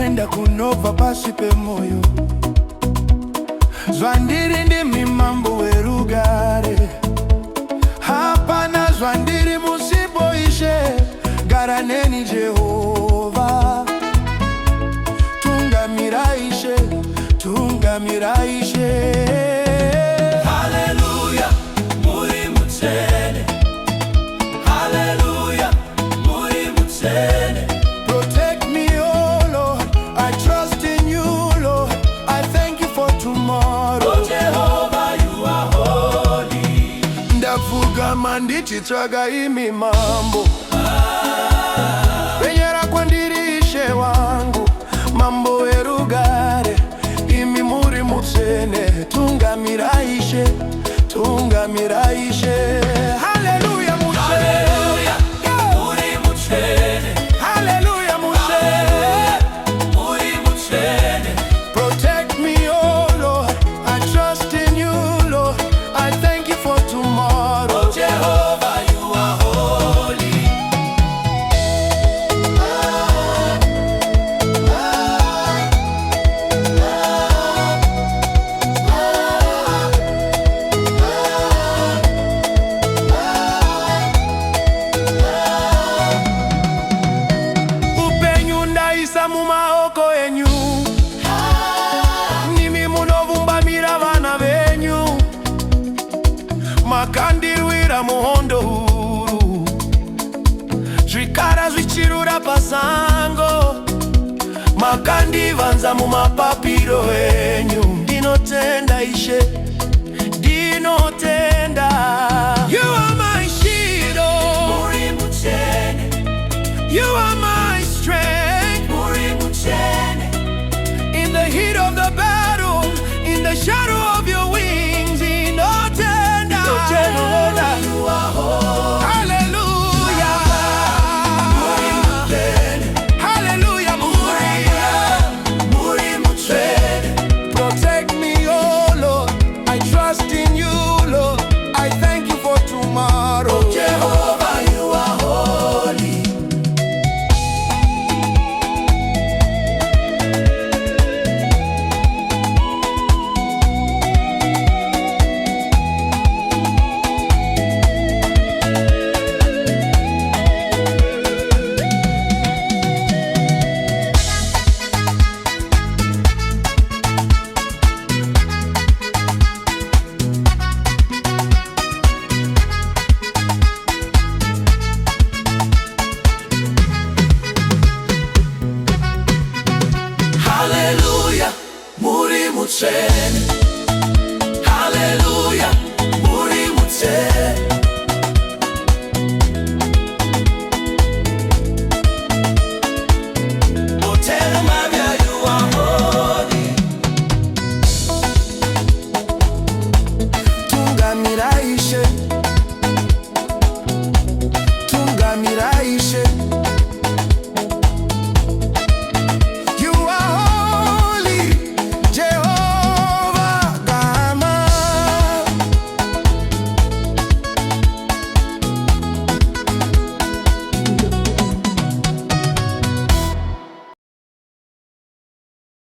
enda kunova pasipe moyo. Zwandiri ndimi mambo werugare. Hapana zwandiri musiboishe. Garaneni Jehova. Tungamiraishe, tungamiraishe. Hallelujah, muri mutsene. Hallelujah, muri mutsene. Protect me, oh Lord, I trust in you, Lord. I thank you for tomorrow. Oh Jehovah, you are holy. Ndavuga mandichitsvaga imi mambo. Penyera kwandirishe wangu. Mambo werugare, imi muri mutsene. Tungamiraishe, tungamiraishe. Hallelujah mutsene. Hallelujah, muri mutsene. Hallelujah mutsene. Muri mutsene. Protect me, oh Lord, I trust in you, Lord. I thank you for tomorrow. Oh Jehovah, you are holy. Upenyu ndaisa mumaoko enyu. Nimi munovumbamira vana venyu. Makandirwira muhondo huru. Zvikara zvichirura pasango. Makandivanza mumapapiro enyu. Ndinotenda Ishe, ndinotenda. You are my shield, oh. Muri mutsene. You are my strength. Muri mutsene. In the heat of the battle, in the shadow of your wings, in no tender. You are holy. Hallelujah. Muri mutsene. Hallelujah. Muri mutsene. Protect me, oh Lord. I trust in you, Lord. I thank you for tomorrow. Oh Jehovah, you are holy. Hallelujah, muri mutsene. Hallelujah.